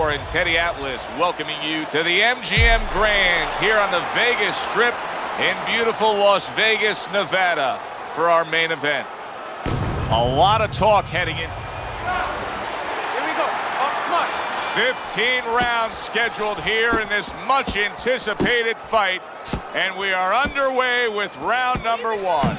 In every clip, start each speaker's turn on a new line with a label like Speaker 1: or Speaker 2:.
Speaker 1: Tessitore and Teddy Atlas welcoming you to the MGM Grand here on the Vegas Strip in beautiful Las Vegas, Nevada for our main event. A lot of talk heading into...
Speaker 2: Here we go. Smart.
Speaker 1: 15 rounds scheduled here in this much anticipated fight, and we are underway with round number 1.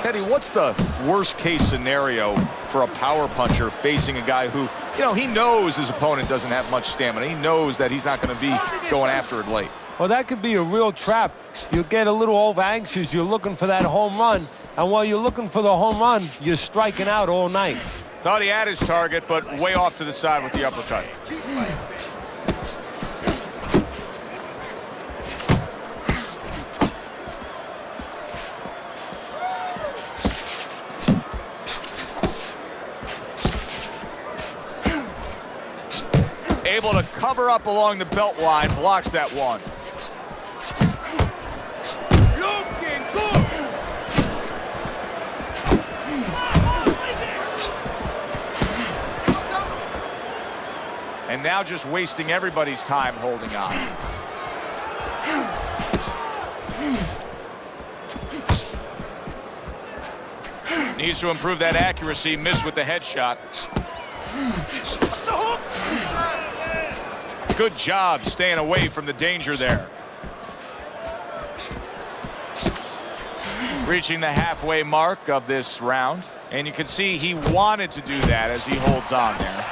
Speaker 1: Teddy, what's the worst case scenario for a power puncher facing a guy who, he knows his opponent doesn't have much stamina. He knows that he's not going to be going after it late.
Speaker 3: Well, that could be a real trap. You get a little over anxious. You're looking for that home run. And while you're looking for the home run, you're striking out all night.
Speaker 1: Thought he had his target, but way off to the side with the uppercut. Able to cover up along the belt line, blocks that one.
Speaker 2: Looking good.
Speaker 1: And now just wasting everybody's time holding on. Needs to improve that accuracy, missed with the headshot. Good job staying away from the danger there. Reaching the halfway mark of this round, and you can see he wanted to do that as he holds on there.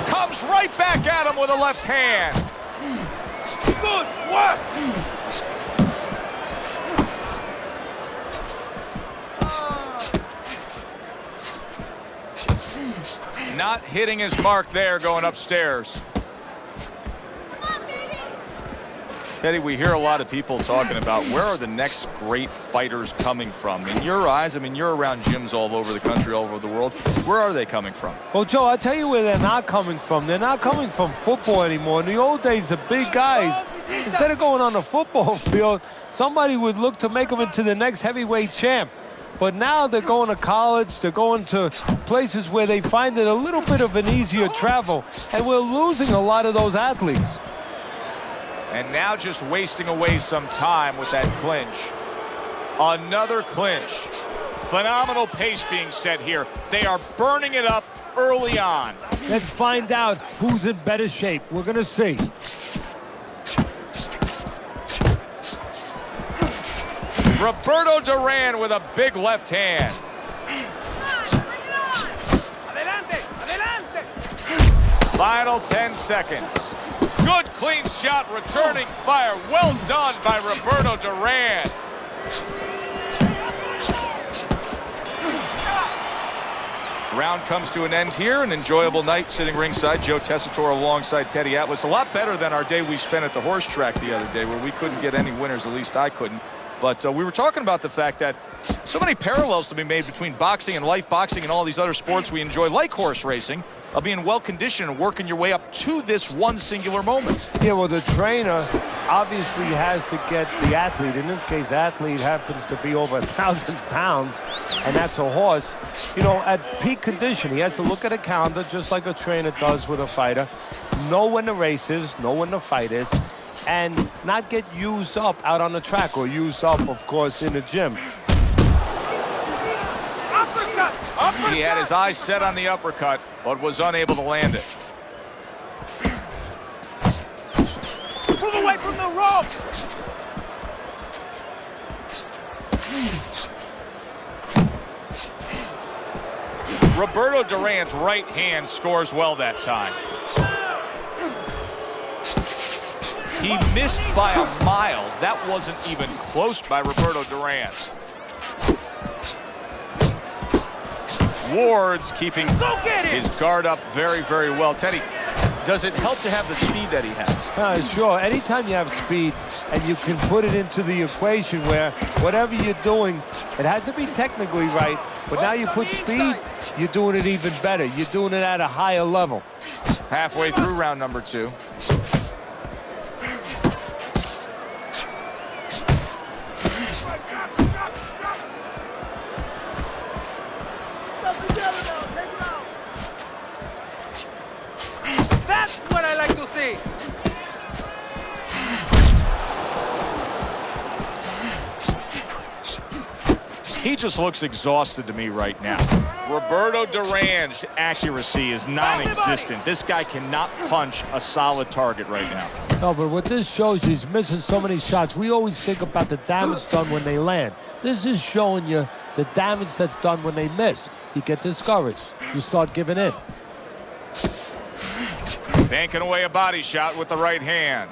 Speaker 1: Comes right back at him with a left hand.
Speaker 2: Good work.
Speaker 1: Not hitting his mark there, going upstairs. Teddy, we hear a lot of people talking about where are the next great fighters coming from. In your eyes, you're around gyms all over the country, all over the world. Where are they coming from?
Speaker 3: Well, Joe, I'll tell you where they're not coming from. They're not coming from football anymore. In the old days, the big guys, instead of going on the football field, somebody would look to make them into the next heavyweight champ. But now they're going to college, they're going to places where they find it a little bit of an easier travel, and we're losing a lot of those athletes.
Speaker 1: And now just wasting away some time with that clinch. Another clinch. Phenomenal pace being set here. They are burning it up early on.
Speaker 3: Let's find out who's in better shape. We're going to see.
Speaker 1: Roberto Duran with a big left hand.
Speaker 2: Adelante, adelante.
Speaker 1: Final 10 seconds. Good clean shot, returning fire. Well done by Roberto Duran. Round comes to an end here. An enjoyable night sitting ringside. Joe Tessitore alongside Teddy Atlas. A lot better than our day we spent at the horse track the other day where we couldn't get any winners, at least I couldn't. But we were talking about the fact that so many parallels to be made between boxing and life boxing and all these other sports we enjoy, like horse racing, of being well-conditioned and working your way up to this one singular moment.
Speaker 3: Yeah, well, the trainer obviously has to get the athlete. In this case, athlete happens to be over 1,000 pounds, and that's a horse. At peak condition, he has to look at a calendar just like a trainer does with a fighter, know when the race is, know when the fight is, and not get used up out on the track or used up, of course, in the gym.
Speaker 2: Uppercut. Uppercut.
Speaker 1: He had his eyes set on the uppercut, but was unable to land it.
Speaker 2: Move away from the ropes.
Speaker 1: Roberto Duran's right hand scores well that time. He missed by a mile. That wasn't even close by Roberto Duran. Ward's keeping his guard up very, very well. Teddy, does it help to have the speed that he has?
Speaker 3: Sure. Anytime you have speed and you can put it into the equation where whatever you're doing, it has to be technically right, but now you put speed, you're doing it even better. You're doing it at a higher level.
Speaker 1: Halfway through round number 2.
Speaker 2: That's what I like to see.
Speaker 1: He just looks exhausted to me right now. Roberto Duran's accuracy is non-existent. This guy cannot punch a solid target right now.
Speaker 3: No, but what this shows you, he's missing so many shots. We always think about the damage done when they land. This is showing you the damage that's done when they miss. You get discouraged. You start giving in.
Speaker 1: Banking away a body shot with the right hand.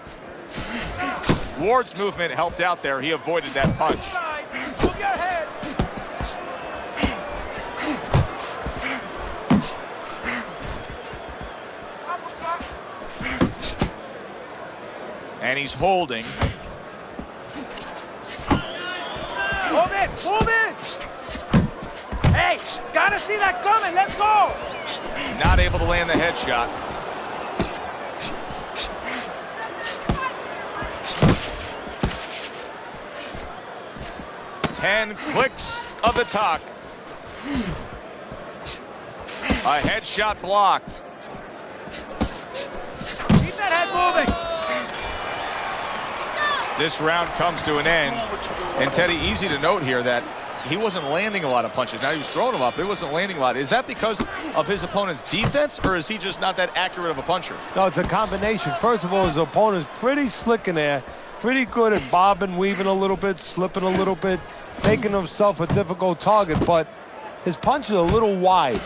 Speaker 1: Ward's movement helped out there. He avoided that punch.
Speaker 2: Move your head.
Speaker 1: And he's holding.
Speaker 2: Move it, move it. Hey, gotta see that coming. Let's go.
Speaker 1: Not able to land the headshot. Ten clicks of the tuck. A headshot blocked.
Speaker 2: Keep that head moving.
Speaker 1: This round comes to an end. And Teddy, easy to note here that he wasn't landing a lot of punches. Now he was throwing them up, but he wasn't landing a lot. Is that because of his opponent's defense, or is he just not that accurate of a puncher?
Speaker 3: No, it's a combination. First of all, his opponent's pretty slick in there, pretty good at bobbing, weaving a little bit, slipping a little bit, making himself a difficult target, but his punch is a little wide.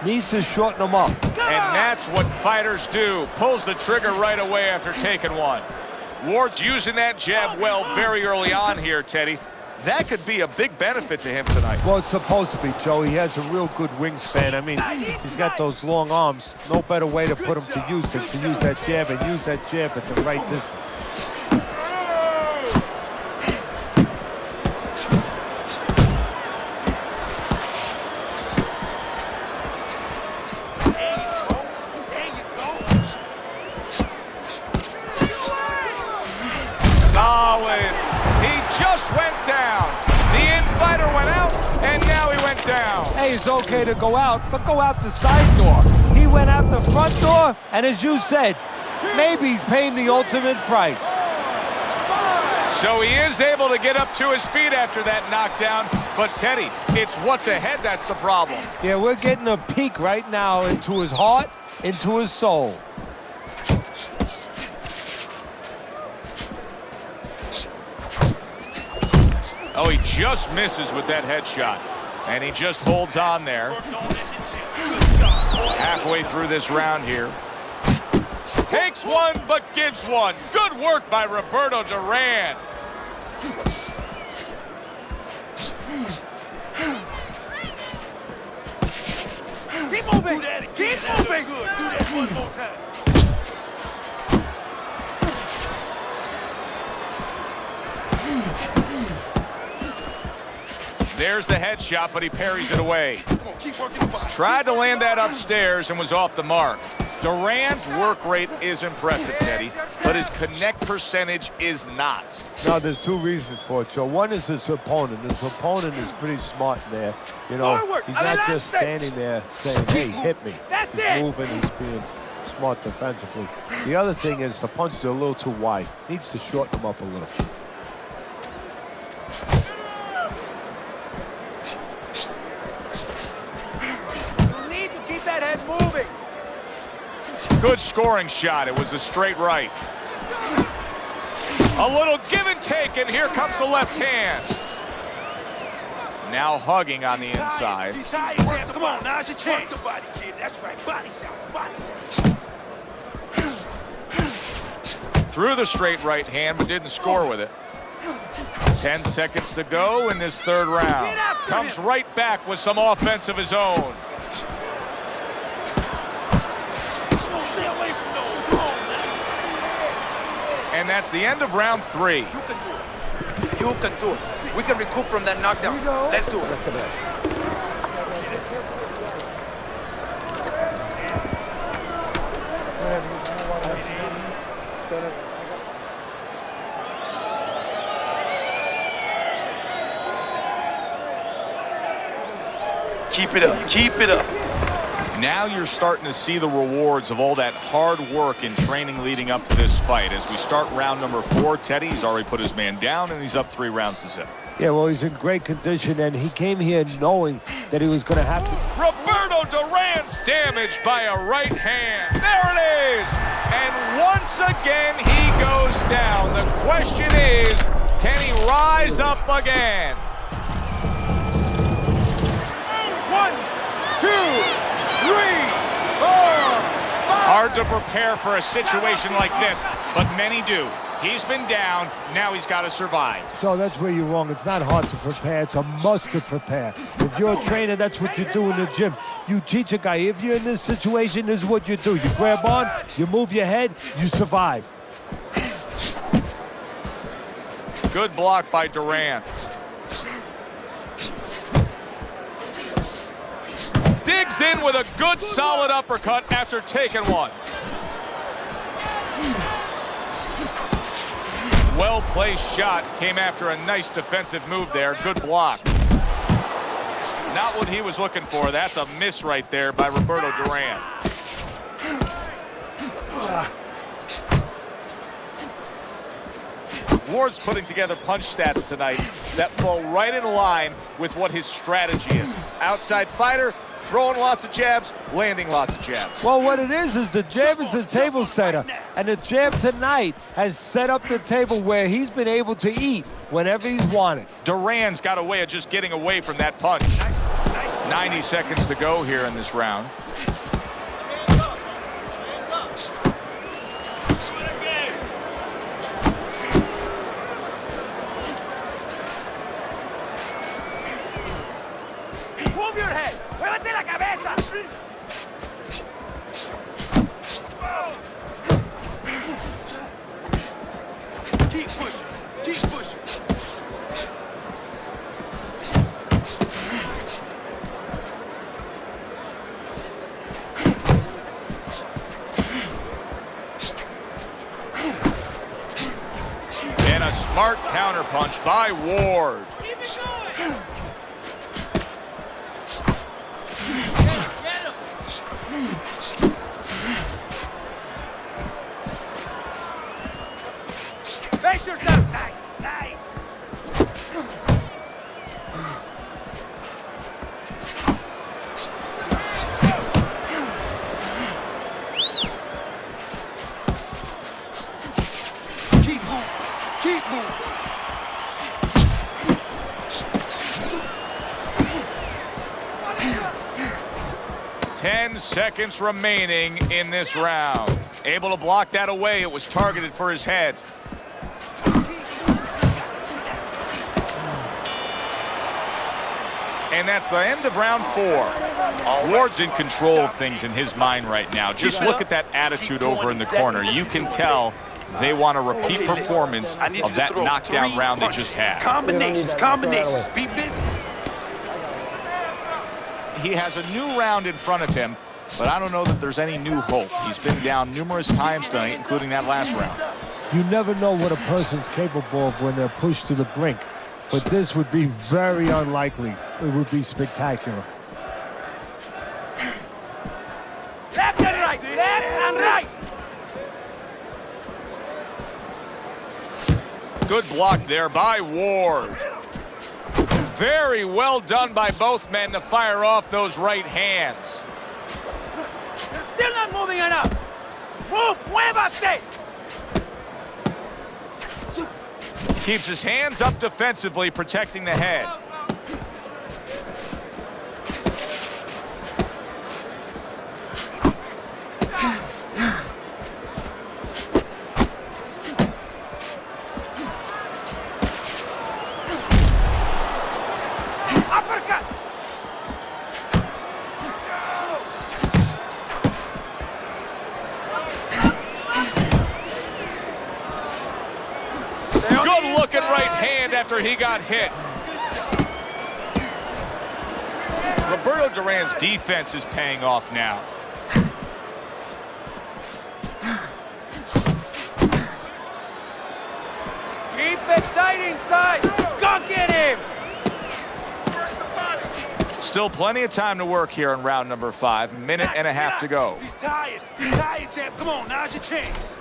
Speaker 3: Needs to shorten them up.
Speaker 1: And that's what fighters do. Pulls the trigger right away after taking one. Ward's using that jab well very early on here, Teddy. That could be a big benefit to him tonight.
Speaker 3: Well, it's supposed to be, Joe. He has a real good wingspan. I mean, he's got those long arms. No better way to put him to use than to use that jab and use that jab at the right distance.
Speaker 1: Solid. He just went down. The in-fighter went out, and now he went down.
Speaker 3: Hey, it's okay to go out, but go out the side door. He went out the front door, and as you said, maybe he's paying the ultimate price.
Speaker 1: So he is able to get up to his feet after that knockdown. But, Teddy, it's what's ahead that's the problem.
Speaker 3: Yeah, we're getting a peek right now into his heart, into his soul.
Speaker 1: Oh, he just misses with that headshot. And he just holds on there. Halfway through this round here. Takes one, but gives one. Good work by Roberto Duran.
Speaker 2: Keep moving. Keep moving.
Speaker 4: Do that one more time.
Speaker 1: There's the headshot, but he parries it away.
Speaker 4: Come on, keep working the body.
Speaker 1: Tried to land that upstairs and was off the mark. Duran's work rate is impressive, Teddy, but his connect percentage is not.
Speaker 3: Now, there's two reasons for it, Joe. One is his opponent. His opponent is pretty smart in there. You know,
Speaker 2: Forward.
Speaker 3: he's not just standing there saying, hey, hit me.
Speaker 2: That's
Speaker 3: He's
Speaker 2: it.
Speaker 3: moving, he's being smart defensively. The other thing is the punches are a little too wide. Needs to shorten them up a little.
Speaker 2: You need to keep that head moving.
Speaker 1: Good scoring shot. It was a straight right. A little give and take, and here comes the left hand. Now hugging on the inside.
Speaker 4: Come on, now's your chance. Work the body, kid. That's right. Body shots, body shots.
Speaker 1: Threw the straight right hand, but didn't score with it. 10 seconds to go in this third round. Comes right back with some offense of his own.
Speaker 4: Stay away from those. Come on, man.
Speaker 1: And that's the end of round 3.
Speaker 2: You can do it. You can do it. We can recoup from that knockdown. Let's do it.
Speaker 4: Keep it up. Keep it up.
Speaker 1: Now you're starting to see the rewards of all that hard work and training leading up to this fight. As we start round number 4, Teddy, he's already put his man down, and he's up 3 rounds to 0.
Speaker 3: Yeah, well, he's in great condition, and he came here knowing that he was going to have to.
Speaker 1: Roberto Duran's damaged by a right hand. There it is. And once again, he goes down. The question is, can he rise up again?
Speaker 2: 1, 2, 3, 4, 5.
Speaker 1: Hard to prepare for a situation like this, but many do. He's been down, now he's got to survive.
Speaker 3: So that's where you're wrong. It's not hard to prepare. It's a must to prepare. If you're a trainer, that's what you do in the gym. You teach a guy, if you're in this situation, this is what you do. You grab on, you move your head, you survive.
Speaker 1: Good block by Duran. Digs in with a good, solid uppercut after taking one. Well-placed shot came after a nice defensive move there. Good block. Not what he was looking for. That's a miss right there by Roberto Duran. Ward's putting together punch stats tonight that fall right in line with what his strategy is. Outside fighter, throwing lots of jabs, landing lots of jabs.
Speaker 3: Well, what it is the jab is the table setter. And the jab tonight has set up the table where he's been able to eat whenever he's wanted.
Speaker 1: Duran's got a way of just getting away from that punch. 90 seconds to go here in this round.
Speaker 2: Move your head. Muévete la cabeza.
Speaker 4: Keep pushing. Keep pushing.
Speaker 1: And a smart counterpunch by Ward.
Speaker 2: Keep it going. Face yourself.
Speaker 4: Nice, nice. Keep moving. Keep moving.
Speaker 1: 10 seconds remaining in this round. Able to block that away. It was targeted for his head. And that's the end of round 4. Ward's in control of things in his mind right now. Just look at that attitude over in the corner. You can tell they want a repeat performance of that knockdown round they just had.
Speaker 4: Combinations, combinations. Be busy.
Speaker 1: He has a new round in front of him, but I don't know that there's any new hope. He's been down numerous times tonight, including that last round.
Speaker 3: You never know what a person's capable of when they're pushed to the brink. But this would be very unlikely. It would be spectacular.
Speaker 2: Left and right. Left and right.
Speaker 1: Good block there by Ward. Very well done by both men to fire off those right hands.
Speaker 2: You're still not moving enough. Move. Muévate.
Speaker 1: Keeps his hands up defensively, protecting the head.
Speaker 2: Uppercut.
Speaker 1: Good looking right hand after he got hit. Roberto Duran's defense is paying off now.
Speaker 2: Keep it tight inside. Go get him.
Speaker 1: Still plenty of time to work here in round number 5. Minute and a half to go.
Speaker 4: He's tired. He's tired, champ. Come on, now's your chance.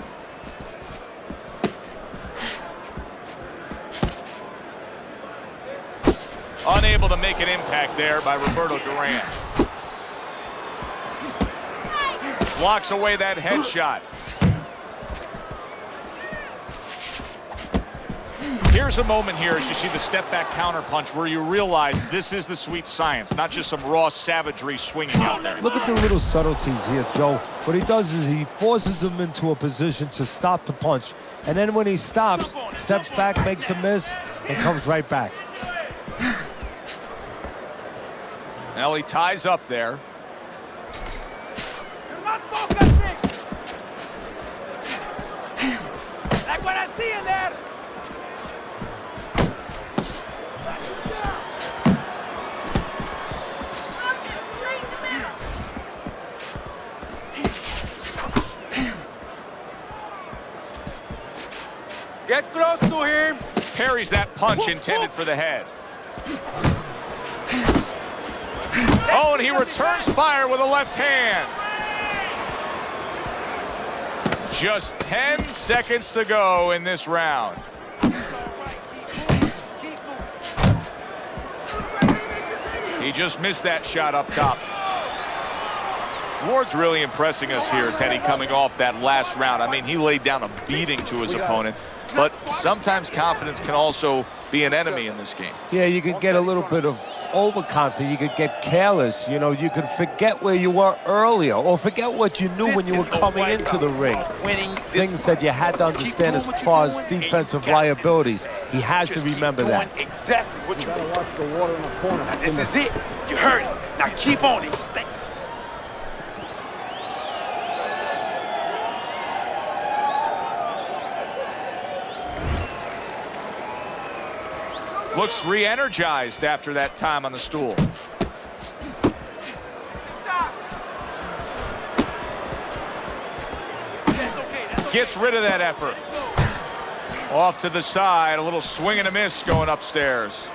Speaker 1: Unable to make an impact there by Roberto Duran. Blocks away that headshot. Here's a moment here as you see the step back counter punch where you realize this is the sweet science, not just some raw savagery swinging out there.
Speaker 3: Look at the little subtleties here, Joe. What he does is he forces him into a position to stop the punch. And then when he stops, steps back, makes a miss, and comes right back.
Speaker 1: Now he ties up there.
Speaker 2: You're not focusing. Like what I see in there. Get close to him.
Speaker 1: Parries that punch intended for the head. Oh, and he returns fire with a left hand. Just 10 seconds to go in this round. He just missed that shot up top. Ward's really impressing us here, Teddy, coming off that last round. I mean, he laid down a beating to his opponent, but sometimes confidence can also be an enemy in this game.
Speaker 3: Yeah, you could get a little bit of overconfident. You could get careless. You know, you could forget where you were earlier or forget what you knew when you were coming into the ring. Things that you had to understand as far as defensive liabilities. He has to remember that.
Speaker 4: Exactly what you gotta watch the water in the corner. Now, this is it. You heard it. Now keep on it. Stay.
Speaker 1: Looks re-energized after that time on the stool. Gets rid of that effort. Off to the side, a little swing and a miss going upstairs.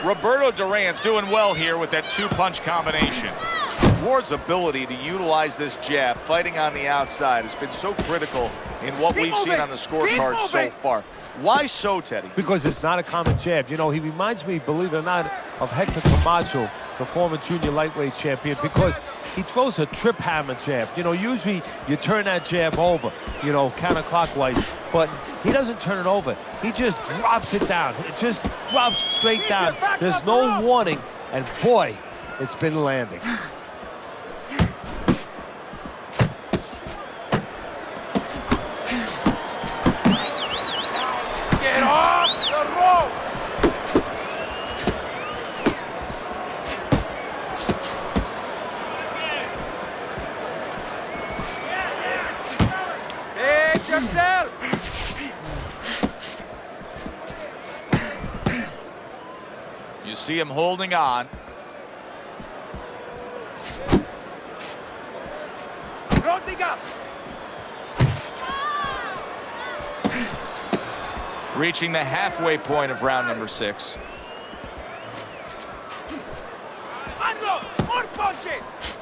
Speaker 1: Roberto Duran's doing well here with that two-punch combination. Ward's ability to utilize this jab, fighting on the outside, has been so critical in what we've seen on the scorecard so far. Why so, Teddy?
Speaker 3: Because it's not a common jab. You know, he reminds me, believe it or not, of Hector Camacho, the former junior lightweight champion, because he throws a trip hammer jab. You know, usually you turn that jab over, you know, counterclockwise, but he doesn't turn it over. He just drops it down. It just drops straight down. There's no warning, and boy, it's been landing.
Speaker 1: You see him holding on.
Speaker 2: Closing up.
Speaker 1: Reaching the halfway point of round number 6.
Speaker 2: More punches.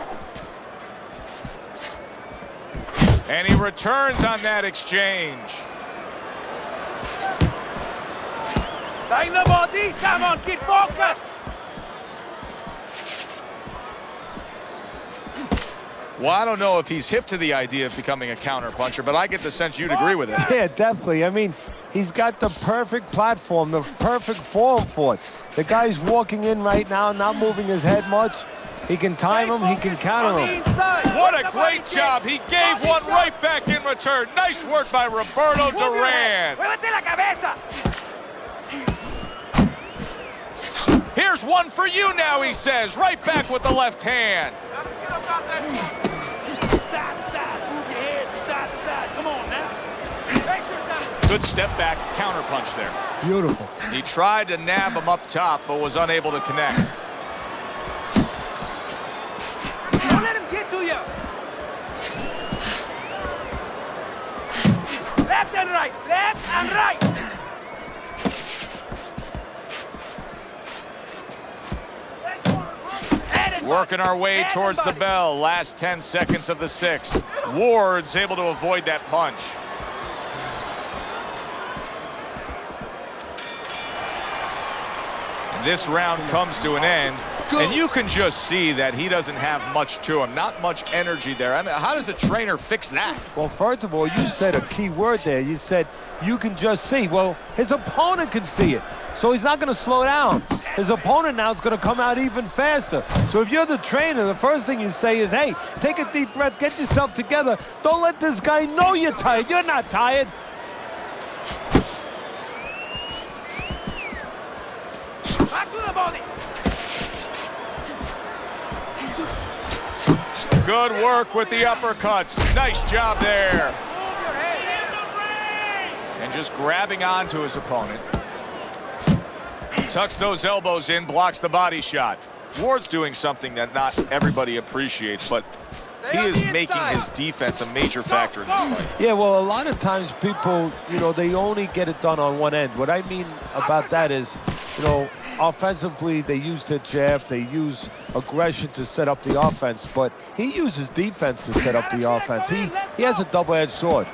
Speaker 1: And he returns on that exchange.
Speaker 2: Bang the body. Come on, keep focus.
Speaker 1: Well, I don't know if he's hip to the idea of becoming a counter puncher, but I get the sense you'd agree with it.
Speaker 3: Yeah, definitely. I mean, he's got the perfect platform, the perfect form for it. The guy's walking in right now, not moving his head much. He can time him, he can counter him.
Speaker 1: What a great job. He gave one right back in return. Nice work by Roberto Duran. Here's one for you now, he says. Right back with the left hand.
Speaker 4: Side to side. Move your head side to side. Come on now.
Speaker 1: Good step back counter punch there.
Speaker 3: Beautiful.
Speaker 1: He tried to nab him up top, but was unable to connect.
Speaker 2: Don't let him get to you. Left and right. Left and right.
Speaker 1: Working our way towards the bell. Last 10 seconds of the sixth. Ward's able to avoid that punch. This round comes to an end, and you can just see that he doesn't have much to him. Not much energy there. I mean, how does a trainer fix that?
Speaker 3: Well, first of all, you said a key word there. You said you can just see. Well, his opponent can see it, so he's not going to slow down. His opponent now is going to come out even faster. So if you're the trainer, the first thing you say is, hey, take a deep breath, get yourself together. Don't let this guy know you're tired. You're not tired.
Speaker 2: Back to the body.
Speaker 1: Good work with the uppercuts. Nice job there.
Speaker 2: Move your head.
Speaker 1: And just grabbing onto his opponent. Tucks those elbows in, blocks the body shot. Ward's doing something that not everybody appreciates, but he is making his defense a major factor in this fight.
Speaker 3: Yeah, well, a lot of times people, they only get it done on one end. What I mean about that is, offensively, they use their jab, they use aggression to set up the offense, but he uses defense to set up the offense. He has a double-edged sword.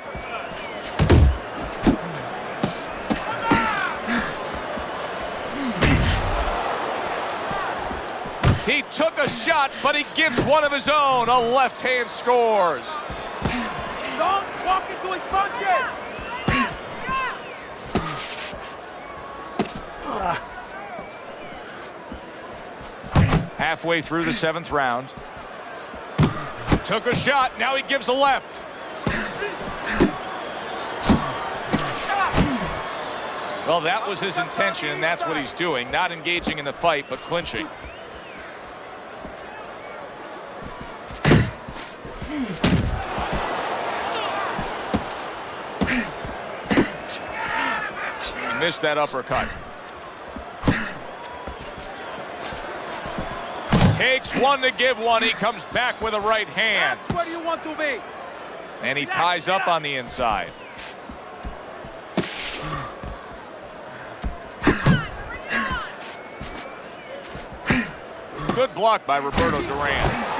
Speaker 1: He took a shot, but he gives one of his own. A left hand scores.
Speaker 2: Don't walk into his punches.
Speaker 1: Halfway through the seventh round. Took a shot, now he gives a left. Well, that was his intention, and that's what he's doing. Not engaging in the fight, but clinching. Missed that uppercut. Takes one to give one. He comes back with a right hand.
Speaker 2: That's where you want to be.
Speaker 1: And he ties up on the inside. Good block by Roberto Duran.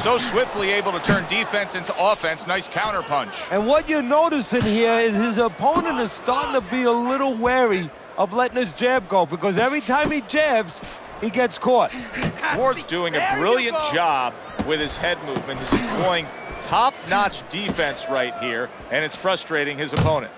Speaker 1: So swiftly able to turn defense into offense. Nice counter punch.
Speaker 3: And what you're noticing here is his opponent is starting to be a little wary of letting his jab go, because every time he jabs, he gets caught.
Speaker 1: Ward's doing a brilliant job with his head movement. He's employing top-notch defense right here, and it's frustrating his opponent.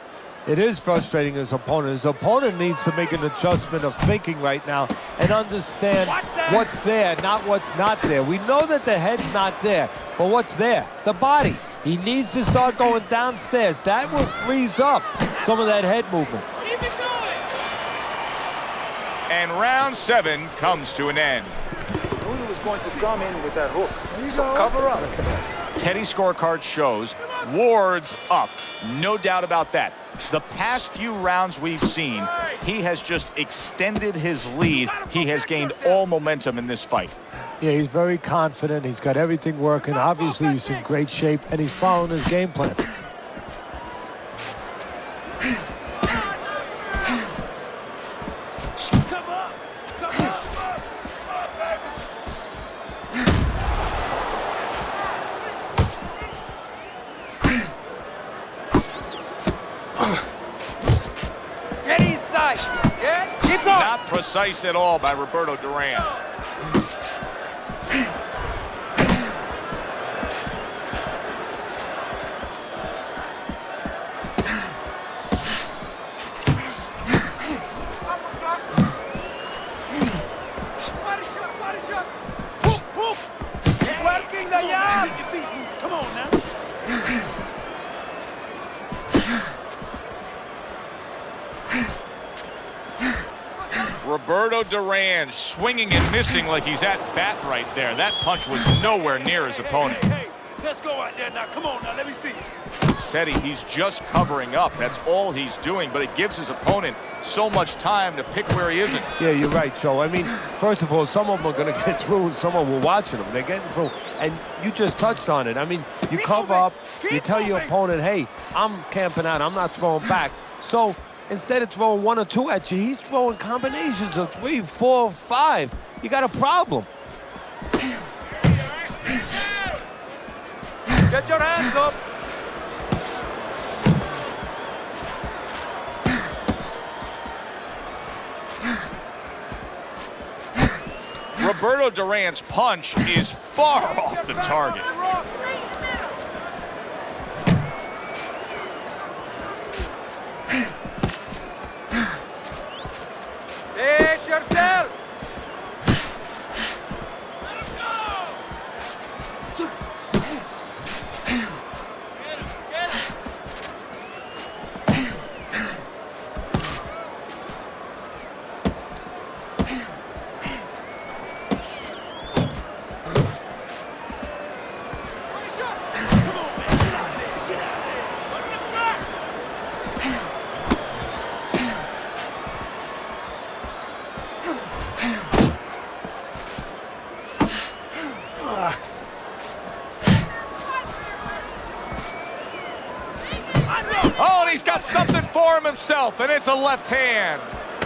Speaker 3: It is frustrating his opponent. His opponent needs to make an adjustment of thinking right now and understand what's there, not what's not there. We know that the head's not there, but what's there? The body. He needs to start going downstairs. That will freeze up some of that head movement.
Speaker 2: Keep it going.
Speaker 1: And round 7 comes to an end.
Speaker 4: Knew he was going to come in with that hook. So cover up.
Speaker 1: Teddy scorecard shows Ward's up. No doubt about that. The past few rounds we've seen, he has just extended his lead. He has gained all momentum in this fight.
Speaker 3: Yeah, he's very confident. He's got everything working. Obviously, he's in great shape, and he's following his game plan.
Speaker 2: Get inside. Yeah? Keep going.
Speaker 1: Not precise at all by Roberto Duran.
Speaker 2: Body shot. Hook, hook. Keep working the jab. Come on now.
Speaker 1: Roberto Duran swinging and missing like he's at bat right there. That punch was nowhere near his opponent.
Speaker 4: Hey, let's go out there now. Come on now, let me see you.
Speaker 1: Teddy, he's just covering up. That's all he's doing, but it gives his opponent so much time to pick where he isn't.
Speaker 3: Yeah, you're right, Joe. I mean, first of all, some of them are going to get through, and some of them are watching them. They're getting through, and you just touched on it. I mean, you cover up, you tell your opponent, hey, I'm camping out, I'm not throwing back. So instead of throwing 1 or 2 at you, he's throwing combinations of 3, 4, 5. You got a problem.
Speaker 2: Get your hands up.
Speaker 1: Roberto Duran's punch is far off the target.
Speaker 2: Dish yourself.
Speaker 1: Oh, and he's got something for him himself, and it's a left hand.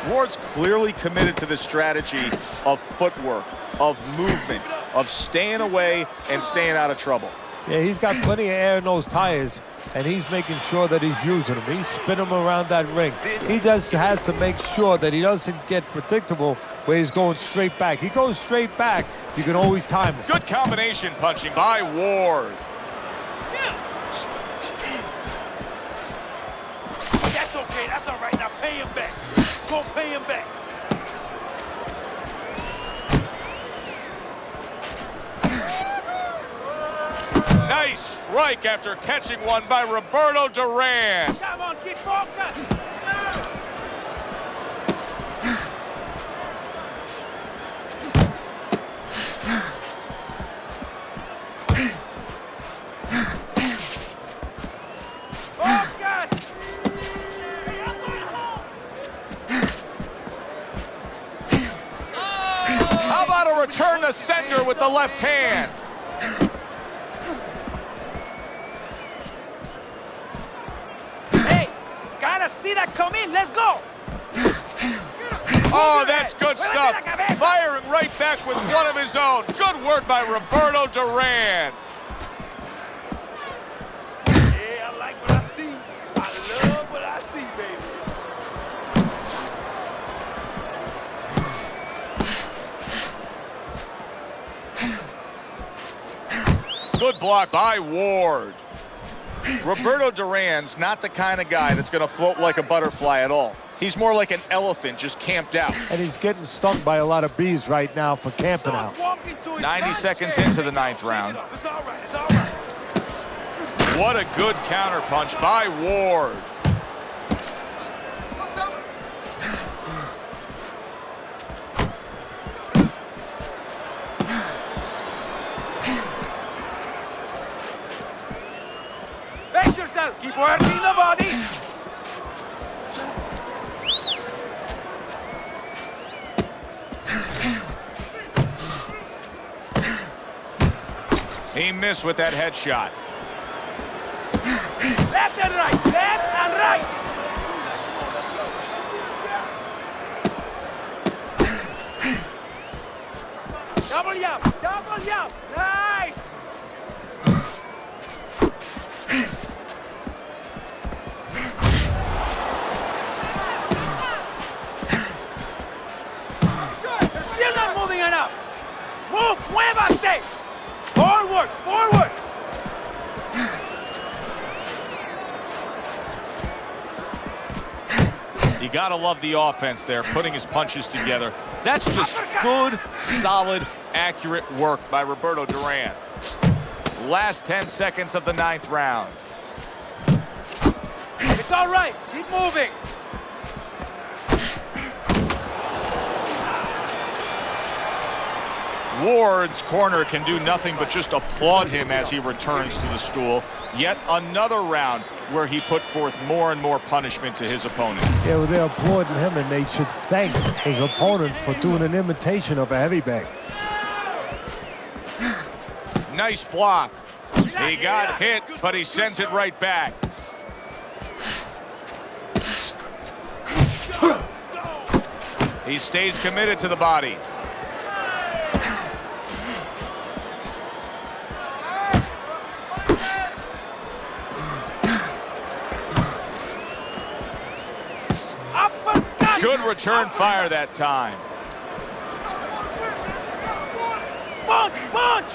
Speaker 1: Ward's clearly committed to the strategy of footwork, of movement, of staying away and staying out of trouble.
Speaker 3: Yeah, he's got plenty of air in those tires, and he's making sure that he's using them. He's spinning them around that ring. He just has to make sure that he doesn't get predictable where he's going straight back. He goes straight back, you can always time him.
Speaker 1: Good combination punching by Ward.
Speaker 4: That's okay. That's all right. Now pay him back. Go pay him back.
Speaker 1: Nice strike after catching one by Roberto Duran.
Speaker 2: Come on, keep focused.
Speaker 1: How about a return to sender with the left hand?
Speaker 2: Hey, gotta see that come in. Let's go.
Speaker 1: Oh, that's good stuff. Firing right back with one of his own. Good work by Roberto Duran.
Speaker 4: Yeah, I like what I see. I love what I see, baby.
Speaker 1: Good block by Ward. Roberto Duran's not the kind of guy that's going to float like a butterfly at all. He's more like an elephant just camped out.
Speaker 3: And he's getting stung by a lot of bees right now for camping out.
Speaker 1: 90 seconds into the 9th round.
Speaker 4: It's all right. It's all right.
Speaker 1: What a good counterpunch by Ward.
Speaker 2: Face yourself. Keep working the body.
Speaker 1: He missed with that headshot.
Speaker 2: Left and right. Left and right. Double jump. Double jump. Nice. Still not moving enough. Move. Muévase. Forward. Forward.
Speaker 1: You gotta love the offense there, putting his punches together. That's just good, solid, accurate work by Roberto Duran. Last 10 seconds of the 9th round.
Speaker 2: It's all right. Keep moving.
Speaker 1: Ward's corner can do nothing but just applaud him as he returns to the stool. Yet another round where he put forth more and more punishment to his opponent.
Speaker 3: Yeah, well, they're applauding him, and they should thank his opponent for doing an imitation of a heavyweight.
Speaker 1: Nice block. He got hit, but he sends it right back. He stays committed to the body. Good return fire that time.
Speaker 2: Punch! Punch!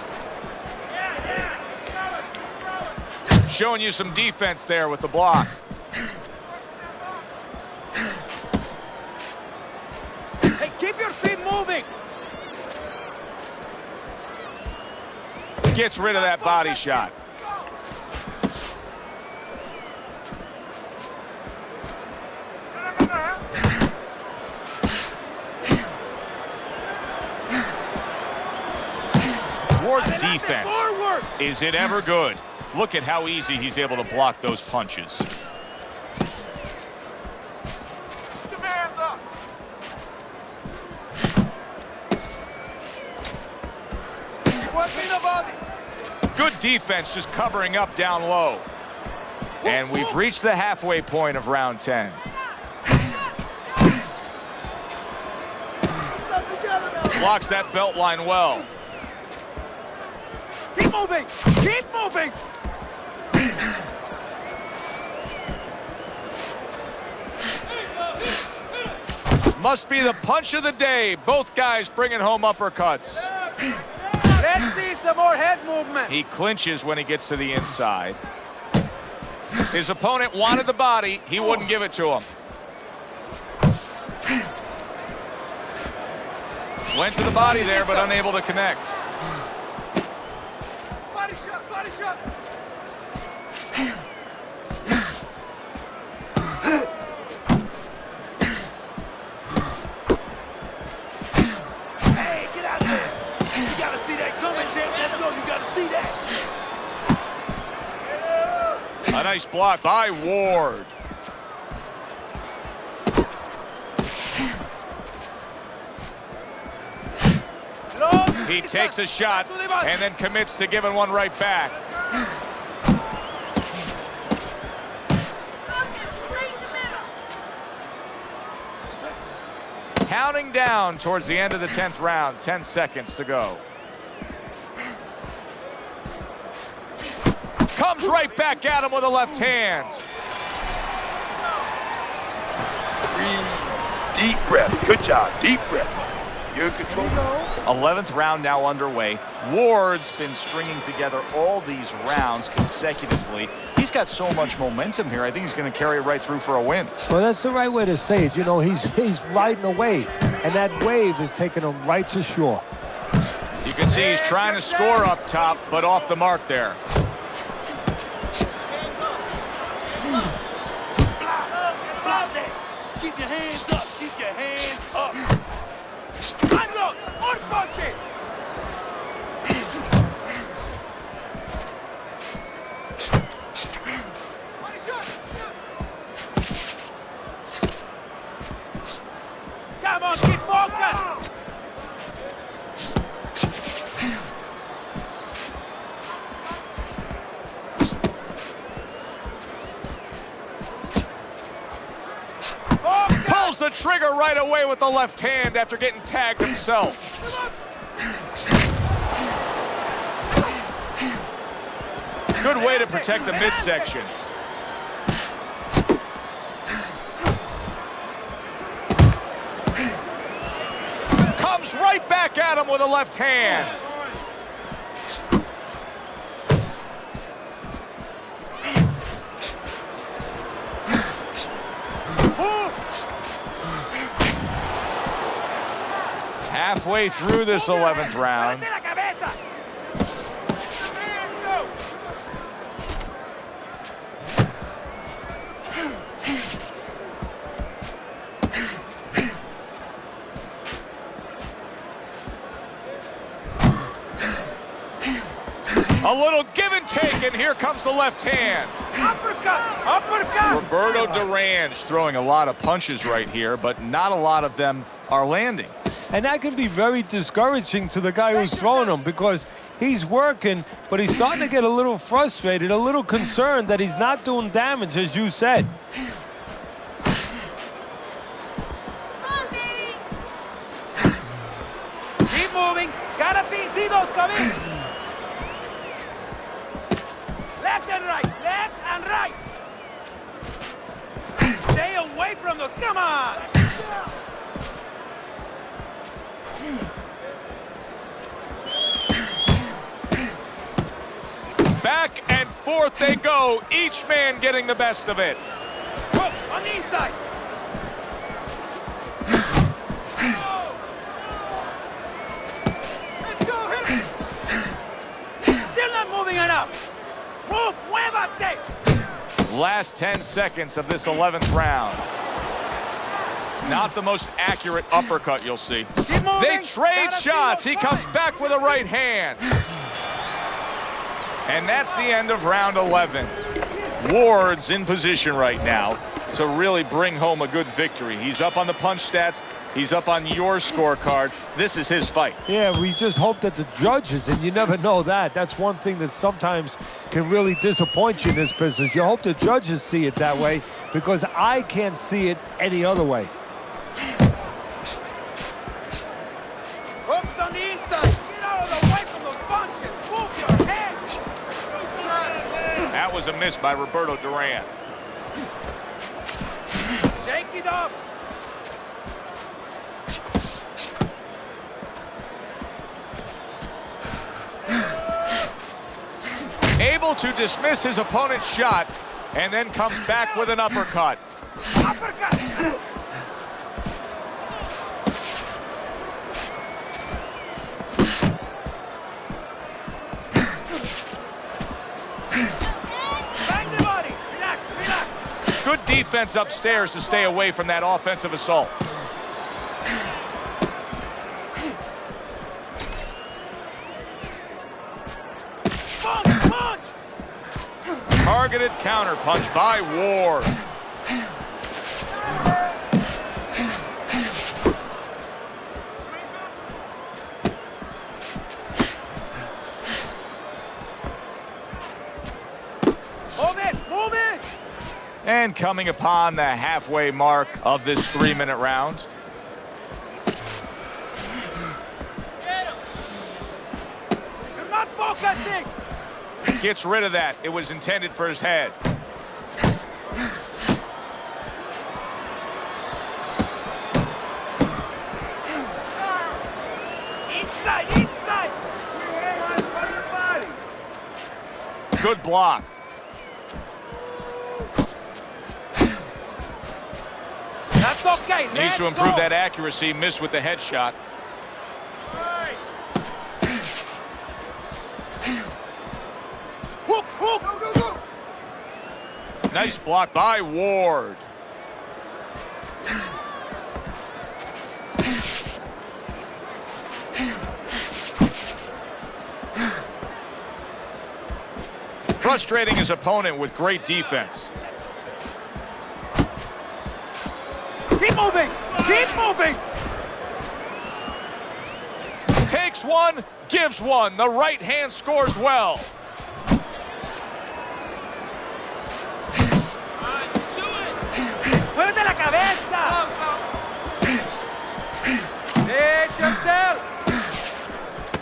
Speaker 1: Showing you some defense there with the block.
Speaker 2: Hey, keep your feet moving!
Speaker 1: Gets rid of that body shot. Ward's defense, is it ever good? Look at how easy he's able to block those punches.
Speaker 2: Put your hands up! Keep working the body!
Speaker 1: Good defense, just covering up down low. And we've reached the halfway point of round 10. Blocks that belt line well.
Speaker 2: Keep moving! Keep moving!
Speaker 1: Must be the punch of the day. Both guys bringing home uppercuts.
Speaker 2: Let's see some more head movement.
Speaker 1: He clinches when he gets to the inside. His opponent wanted the body. He wouldn't give it to him. Went to the body there, but unable to connect.
Speaker 2: Body shot, body shot. Hey, get out there. You gotta see that coming, champ. Let's go. You gotta see that.
Speaker 1: A nice block by Ward. He takes a shot and then commits to giving one right back. Counting down towards the end of the 10th round, 10 seconds to go. Comes right back at him with a left hand.
Speaker 4: Breathe. Deep breath. Good job. Deep breath. You're in control.
Speaker 1: 11th round now underway. Ward's been stringing together all these rounds consecutively. He's got so much momentum here. I think he's going to carry it right through for a win.
Speaker 3: Well, that's the right way to say it. You know, he's riding a wave, and that wave is taking him right to shore.
Speaker 1: You can see he's trying to score up top, but off the mark there.
Speaker 2: Block that. Keep your hands up. Keep your hands up. Unlock. More punches. Come on, keep focused.
Speaker 1: Pulls the trigger right away with the left hand after getting tagged himself. Good way to protect the midsection. Comes right back at him with a left hand. Halfway through this 11th round. little give and take, and here comes the left hand.
Speaker 2: Uppercut! Uppercut!
Speaker 1: Roberto Duran throwing a lot of punches right here, but not a lot of them are landing.
Speaker 3: And that can be very discouraging to the guy who's throwing them because he's working, but he's starting to get a little frustrated, a little concerned that he's not doing damage, as you said.
Speaker 2: Keep moving. Gotta see those coming. Left and right. Left and right. Stay away from those. Come on.
Speaker 1: Back and forth they go, each man getting the best of it.
Speaker 2: Hook on the inside. Let's go, hit it. Still not moving enough. Move, muévate.
Speaker 1: Last 10 seconds of this 11th round. Not the most accurate uppercut you'll see.
Speaker 2: Keep moving.
Speaker 1: They trade
Speaker 2: Gotta
Speaker 1: shots.
Speaker 2: see
Speaker 1: He
Speaker 2: those
Speaker 1: comes
Speaker 2: fights.
Speaker 1: back with a right hand. And that's the end of round 11. Ward's in position right now to really bring home a good victory. He's up on the punch stats. He's up on your scorecard. This is his fight.
Speaker 3: Yeah, we just hope that the judges, and you never know that. That's one thing that sometimes can really disappoint you in this business. You hope the judges see it that way because I can't see it any other way.
Speaker 2: Hooks on the inside. Get out of the way from those punches. Move your head.
Speaker 1: That was a miss by Roberto Duran.
Speaker 2: Shake it up.
Speaker 1: Able to dismiss his opponent's shot and then comes back with an uppercut.
Speaker 2: Uppercut. Bang the body. Relax, relax.
Speaker 1: Good defense upstairs to stay away from that offensive assault.
Speaker 2: Punch, punch.
Speaker 1: Targeted counter punch by Ward.
Speaker 2: Move it, move it.
Speaker 1: And coming upon the halfway mark of this 3-minute round.
Speaker 2: You're not focusing.
Speaker 1: Gets rid of that. It was intended for his head.
Speaker 2: Inside, inside.
Speaker 1: Good block.
Speaker 2: That's okay.
Speaker 1: Needs
Speaker 2: Let's
Speaker 1: to improve
Speaker 2: go.
Speaker 1: that accuracy. Missed with the headshot.
Speaker 2: Hook, hook. Go, go, go.
Speaker 1: Nice block by Ward. Frustrating his opponent with great defense.
Speaker 2: Keep moving. Keep moving.
Speaker 1: Takes one, gives one. The right hand scores well.
Speaker 2: Muévete la cabeza. Push yourself.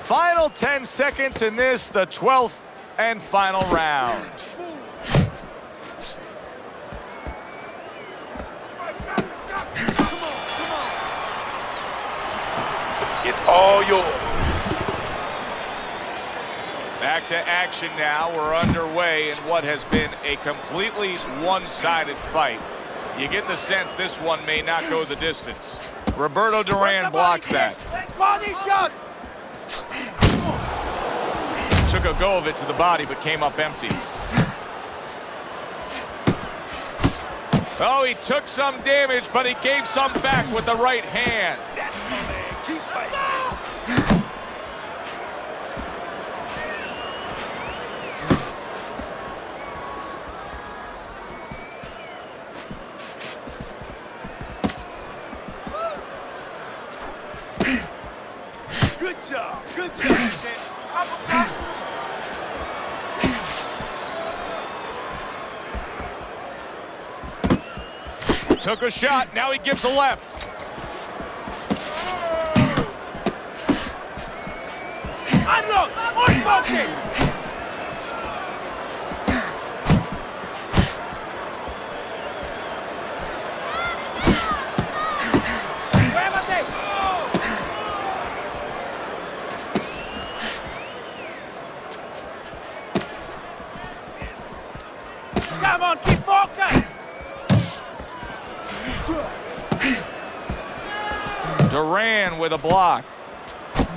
Speaker 1: Final 10 seconds in this, the 12th and final round.
Speaker 4: It's all yours.
Speaker 1: Back to action now. We're underway in what has been a completely one-sided fight. You get the sense this one may not go the distance. Roberto Duran blocks that.
Speaker 2: Body shots.
Speaker 1: Took a go of it to the body, but came up empty. Oh, he took some damage, but he gave some back with the right hand.
Speaker 2: That's my man. Keep fighting. job. Good job, champ. Uppercut.
Speaker 1: Took a shot. Now he gives a left.
Speaker 2: Unlock! Unboxing! Come on, keep focused!
Speaker 1: Duran with a block.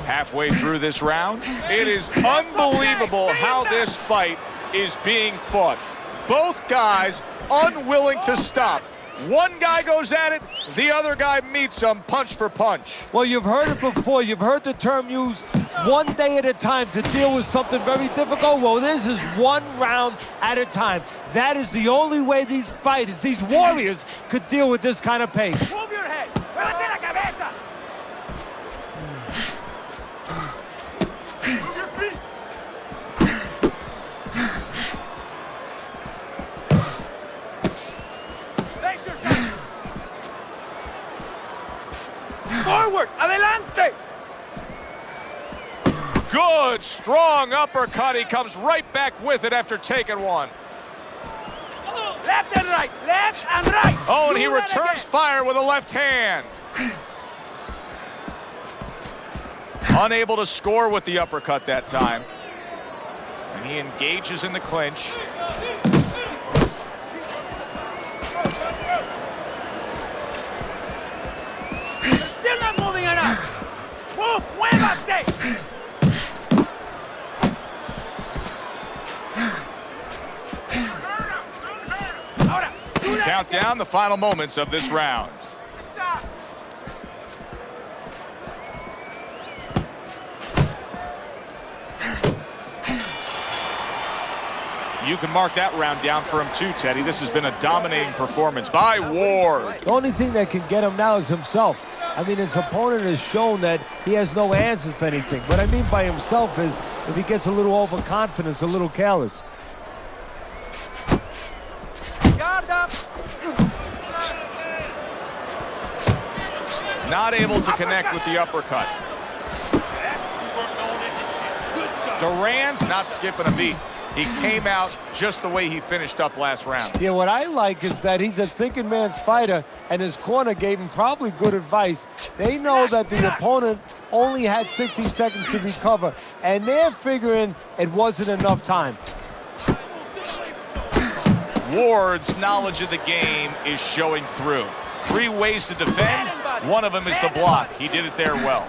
Speaker 1: Halfway through this round, it is unbelievable how this fight is being fought. Both guys unwilling to stop. One guy goes at it, the other guy meets him punch for punch.
Speaker 3: Well, you've heard it before. You've heard the term used, one day at a time to deal with something very difficult. Well, this is one round at a time. That is the only way these fighters, these warriors, could deal with this kind of pace.
Speaker 2: Move your head! Muévete la cabeza! Move your feet! Face yourself! Forward! Adelante!
Speaker 1: Good, strong uppercut. He comes right back with it after taking one.
Speaker 2: Left and right! Left and right!
Speaker 1: Oh, and he
Speaker 2: Do that
Speaker 1: returns
Speaker 2: again.
Speaker 1: fire with a left hand. Unable to score with the uppercut that time. And he engages in the clinch.
Speaker 2: Still not moving enough! Move! Muévate! Ahora, do that
Speaker 1: Count
Speaker 2: again.
Speaker 1: down the final moments of this round.
Speaker 2: Shot.
Speaker 1: You can mark that round down for him too, Teddy. This has been a dominating performance by Ward.
Speaker 3: The only thing that can get him now is himself. I mean, his opponent has shown that he has no answers for anything. What I mean by himself is if he gets a little overconfident, a little careless.
Speaker 2: Guard up!
Speaker 1: Not able to connect with the uppercut.
Speaker 2: Good job.
Speaker 1: Duran's not skipping a beat. He came out just the way he finished up last round.
Speaker 3: Yeah, what I like is that he's a thinking man's fighter, and his corner gave him probably good advice. They know that the opponent only had 60 seconds to recover, and they're figuring it wasn't enough time.
Speaker 1: Ward's knowledge of the game is showing through. 3 ways to defend. One of them is to block. He did it there well.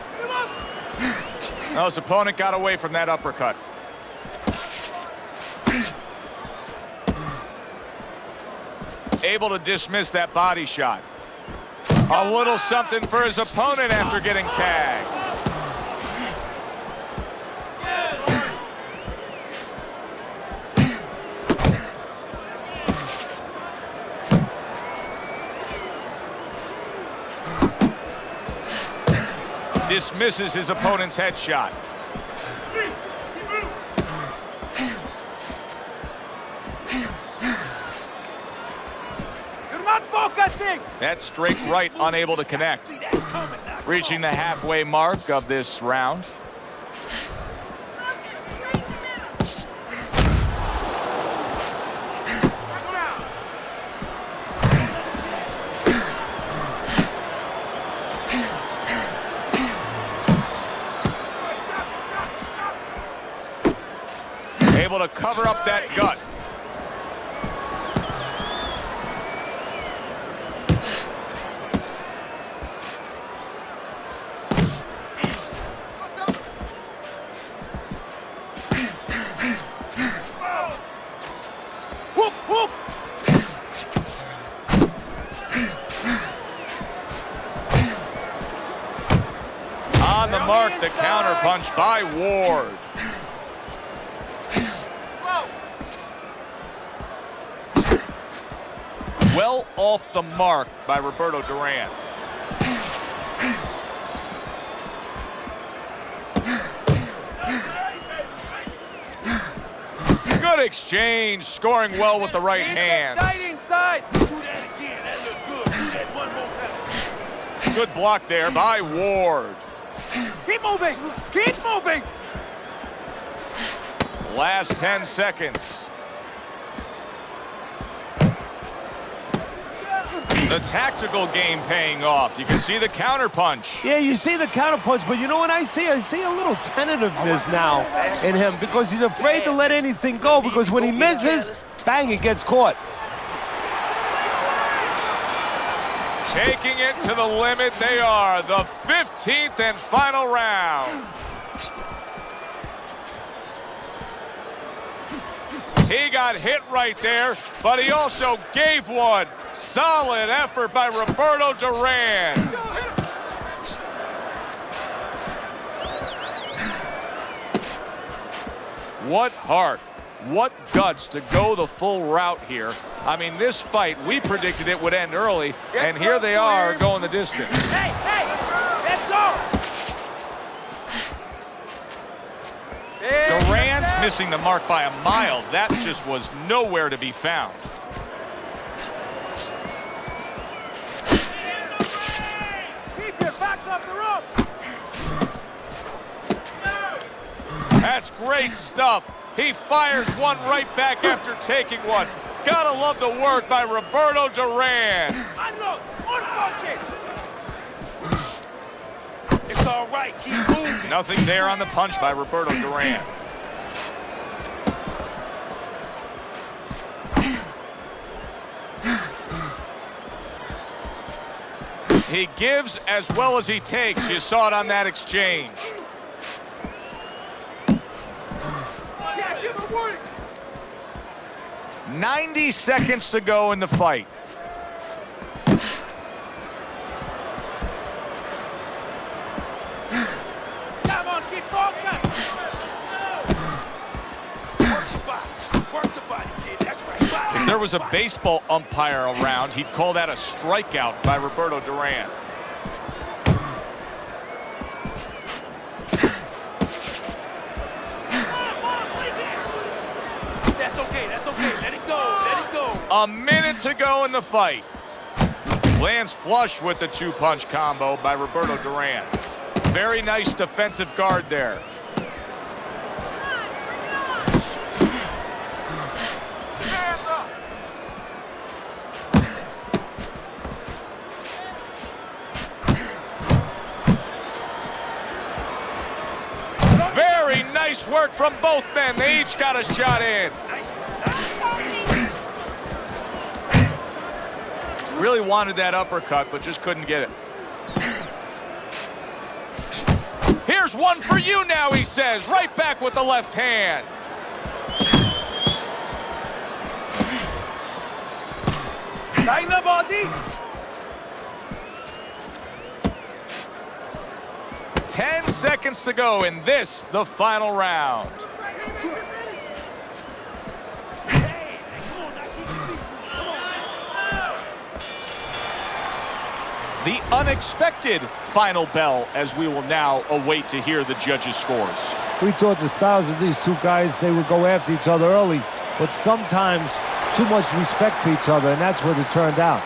Speaker 1: Now his opponent got away from that uppercut. Able to dismiss that body shot. A little something for his opponent after getting tagged. Dismisses his opponent's headshot.
Speaker 2: You're not focusing!
Speaker 1: That straight right, unable to connect.
Speaker 2: See that coming now.
Speaker 1: Reaching the halfway mark of this round. Able to cover up that gut.
Speaker 2: Hook, hook!
Speaker 1: On the mark, the counter punch by Ward. Well off the mark by Roberto Duran. Good exchange, scoring well with the right hand.
Speaker 2: Tight inside. Do that again. That looked good. Do that one more time.
Speaker 1: Good block there by Ward.
Speaker 2: Keep moving. Keep moving.
Speaker 1: Last 10 seconds. The tactical game paying off. You can see the counter punch.
Speaker 3: Yeah, you see the counter punch, but you know what I see? I see a little tentativeness now in him because he's afraid to let anything go because when he misses, bang, it gets caught.
Speaker 1: Taking it to the limit, they are. The 15th and final round. He got hit right there, but he also gave one. Solid effort by Roberto Duran. What heart, what guts to go the full route here. I mean, this fight, we predicted it would end early, and here they are going the distance.
Speaker 2: Hey, let's go.
Speaker 1: Duran's missing the mark by a mile. That just was nowhere to be found.
Speaker 2: Keep your backs off the rope.
Speaker 1: That's great stuff. He fires one right back after taking one. Gotta love the work by Roberto Duran.
Speaker 2: Unload. Unload it. It's all right. Keep moving.
Speaker 1: Nothing there on the punch by Roberto Duran. He gives as well as he takes. You saw it on that exchange.
Speaker 2: Yeah, give him warning.
Speaker 1: 90 seconds to go in the fight.
Speaker 2: Come on, keep focused. Work the body, kid. That's right.
Speaker 1: If there was a baseball umpire around, he'd call that a strikeout by Roberto Duran.
Speaker 2: That's okay. Let it go. Let it go.
Speaker 1: A minute to go in the fight. Lands flush with the two-punch combo by Roberto Duran. Very nice defensive guard there. Very nice work from both men. They each got a shot in. Really wanted that uppercut, but just couldn't get it. Here's one for you now, he says. Right back with the left hand.
Speaker 2: Line the body.
Speaker 1: 10 seconds to go in this, the final round. The unexpected final bell as we will now await to hear the judges' scores.
Speaker 3: We thought the styles of these two guys, they would go after each other early, but sometimes too much respect for each other, and that's what it turned out.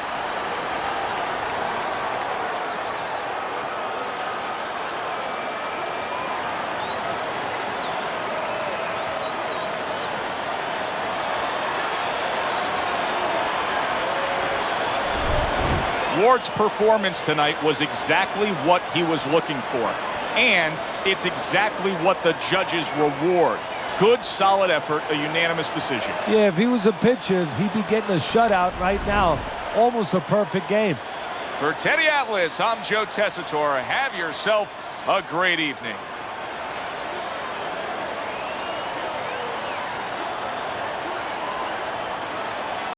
Speaker 1: Ward's performance tonight was exactly what he was looking for. And it's exactly what the judges reward. Good, solid effort, a unanimous decision.
Speaker 3: Yeah, if he was a pitcher, he'd be getting a shutout right now. Almost a perfect game.
Speaker 1: For Teddy Atlas, I'm Joe Tessitore. Have yourself a great evening.